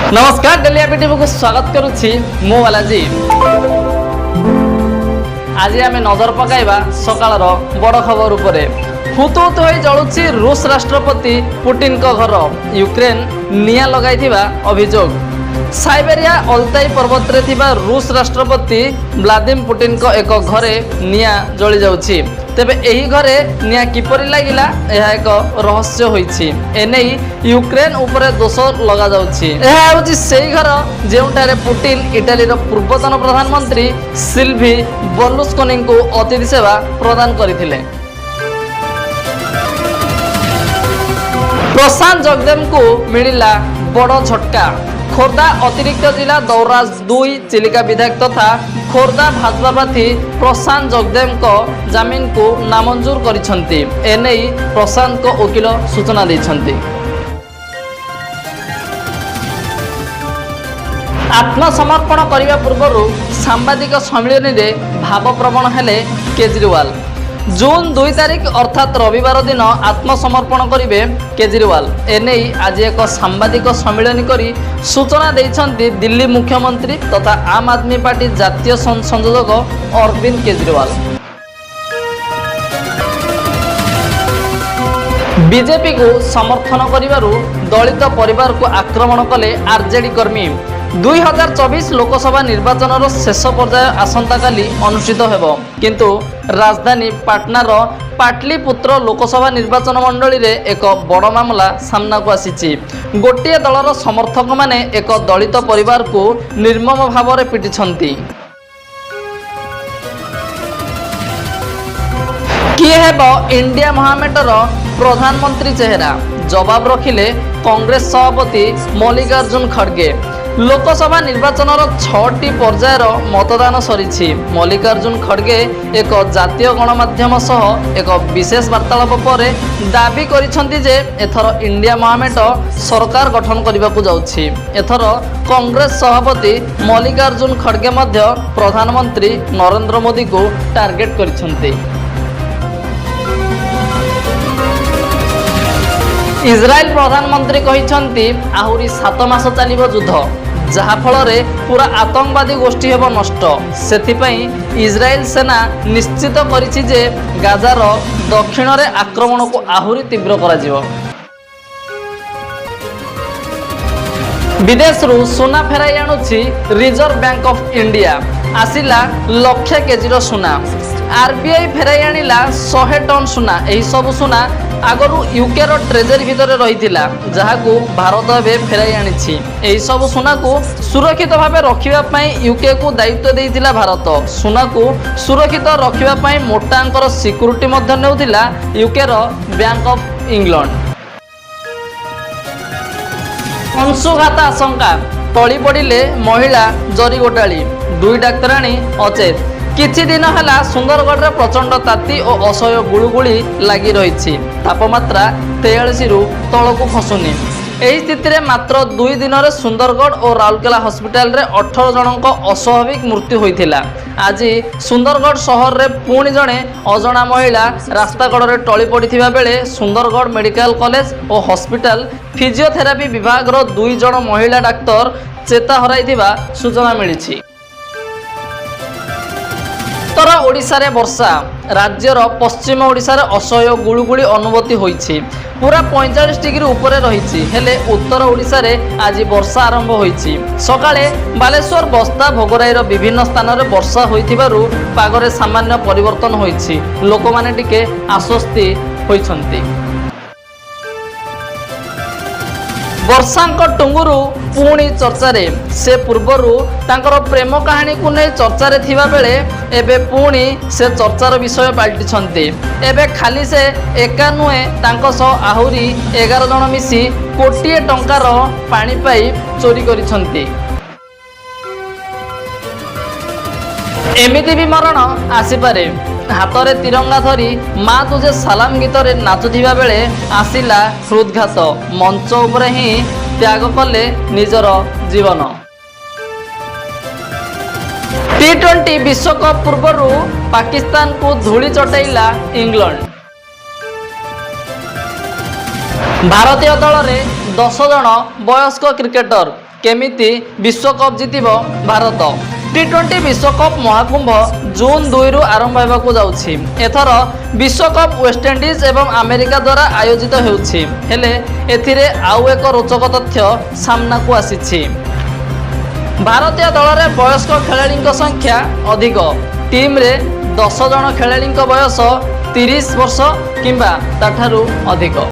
नमस्कार daily APTV को स्वागत करुछि मो बालाजी। आज आम नजर पकाइबा सकाळर बड़ खबर उपरे। हुतुहुतु होई जळुछि रूस राष्ट्रपति पुटिन को घर। यूक्रेन निया लगाइथिबा अभियोग। साइबेरिया अल्ताई पर्वत रे थिबा रूस राष्ट्रपति व्लादिमीर पुटिन को एक घरे निया जळि जाउछि। तेबे एही घरे निया किपरि लागिला एहा एक रहस्य होइछि। एनै यूक्रेन उपरे दोष लगा जाउछि। एहा होछि सेही घर जेउटारे पुटिन इटाली रो पूर्वतन प्रधानमंत्री सिल्वी बर्लुस्कोनी को अतिथि सेवा प्रदान करथिले। प्रशांत जगदेव को मिलिला बड़ झटका। खोर्धा अतिरिक्त जिला दौराज 2 चिलिका विधायक तथा खोर्धा भाजपा प्रार्थी प्रशांत जगदेव को जमीन को नामंजूर करिसंती। एनै प्रशांत को वकील सूचना दैछंती। आत्मसमर्पण करने पूर्व सांबादिक सम्मेलन में भावप्रवण हेले केजरीवाल। जून 2 तारिख अर्थात रविवार दिन आत्मसमर्पण करेंगे केजरीवाल। एने आज एक सांबादिक सम्मेलन करी सूचना देइछंती दिल्ली मुख्यमंत्री तथा आम आदमी पार्टी जातीय संयोजक अरविंद केजरीवाल। बीजेपी को समर्थन करिबारु दलित परिवार को आक्रमण कले आरजेडी कर्मी। 2024 लोकसभा निर्वाचन शेष पर्याय आसंता काली अनुष्ठित हेबो, किंतु राजधानी पाटनार पाटलिपुत्र लोकसभा निर्वाचन मंडली रे एक बड़ मामला सामना को आसीछि। गोटे दलर समर्थक माने एक दलित परिवार को निर्मम भाव में पिटिछंती। किए हेबो इंडिया महामेटर प्रधानमंत्री चेहरा? जवाब रखिले कांग्रेस सभापति मल्लिकार्जुन खड़गे। लोकसभा निर्वाचन 6टी पर्यायर मतदान सरी। मल्लिकार्जुन खड़गे एक जातीय गणमाध्यम सह एक विशेष वार्तालाप पर दाबी करिसेंती जे एथर इंडिया महामेट सरकार गठन करने को जाउछि। एथर कांग्रेस सभापति मल्लिकार्जुन खड़गे मध्य प्रधानमंत्री नरेंद्र मोदी को टार्गेट करिसेंती। इजराइल प्रधानमंत्री कहिसंती आहुरी 7 मास चलिबो युद्ध, जहा फल पूरा आतंकवादी गोष्ठी हेब नष्ट। सेथिपई इजराइल सेना निश्चित करिछि जे गाजार दक्षिण रे आक्रमण को आहुरी तीव्र करा जिवो। विदेश रु सोना फेराई आणुछि रिजर्व बैंक ऑफ इंडिया। आसिला लक्ष केजी सोना। आरबीआई फेराई आनिला 100 टन सोना। एही सब सोना आगरू यूके रो ट्रेजरी भितर रहिथिला, जहाकू भारत एबे फेराई आनिछि। एही सब सोना को सुरक्षित भावे रखिबा पई यूके को दायित्व देइथिला भारत। सोना को सुरक्षित रखिबा पई मोटा अंकर सिक्युरिटी मध्ये नेउथिला यूके रो बैंक ऑफ इंग्लैंड। अंशुघात आशंका। टली पड़िले महिला जरी गोटाली। 2 डाक्तराणी अचेत। किछि दिन हला सुंदरगढ़ रे प्रचंड ताती और असह्य गुळुगुळी लगी रही। तापमात्रा 43 रु तलकू खसुनी। एही स्थिति रे मात्र 2 दिन रे सुंदरगढ़ और राउरकेला हॉस्पिटल रे 18 जनक अस्वाभाविक मृत्यु होइथिला। आज सुंदरगढ़ शहर रे पुणी जणे अजणा महिला रास्ताकड़ रे टली पड़िथिबा बेले सुंदरगढ़ मेडिकल कॉलेज और हॉस्पिटल फिजियोथेरापी विभाग रो 2 जण महिला डाक्तर चेता हराइथिबा सूचना मिलिछि। उत्तर ओडिशा रे वर्षा। राज्यर पश्चिम ओडिशा रे असह्य गुळुगुळी अनुभूति होइछि। पूरा 45 डिग्री ऊपर रही। हेले उत्तर ओडिशा रे आज वर्षा आरंभ होइछि। सकाळे बालेश्वर बस्ता भोगराई रो विभिन्न स्थान रे वर्षा होइथिबारु पागरे सामान्य परिवर्तन होइछि। लोकमाने टिके आश्वस्ति होइछन्ति। वर्षांक टुंगुरु पुणी चर्चा रे। से पूर्वरु तांकर प्रेम कहानी को नै चर्चा रे थिबा बेले एबे पुणी से चर्चार विषय पाल्टिछन्ते। एबे खाली से एका नुहे तांको सह आहुरी 11 जण मिसी कोटिए टंकार पानी पाइप चोरी करिछन्ते। एमिति भी मरण आसीपारे। हाथ में तिरंगा धरी माँ तुझे सलाम गीत नाचुवा बेले आसिला हृदघात। मंच उपरे ही त्याग कले निजर जीवन। T20 विश्वकप पूर्व पाकिस्तान को धूली चटाइला इंग्लैंड। भारतीय दल में 10 जन वयस्क क्रिकेटर केमिति विश्वकप जितिब भारत। टी20 विश्वकप महाकुंभ जून 2 रु आरंभ होगाकू जाउछि। एथर विश्वकप वेस्टइंडीज एवं अमेरिका द्वारा आयोजित हेउछि। हेले एथिरे आउ एक रोचक तथ्य सामना को आसिछि। भारतीय दल रे वयस्क खेलाड़ी संख्या अधिक। टीम रे 10 जन खेलाड़ी बयस 30 वर्ष किंबा ताठारु अधिक।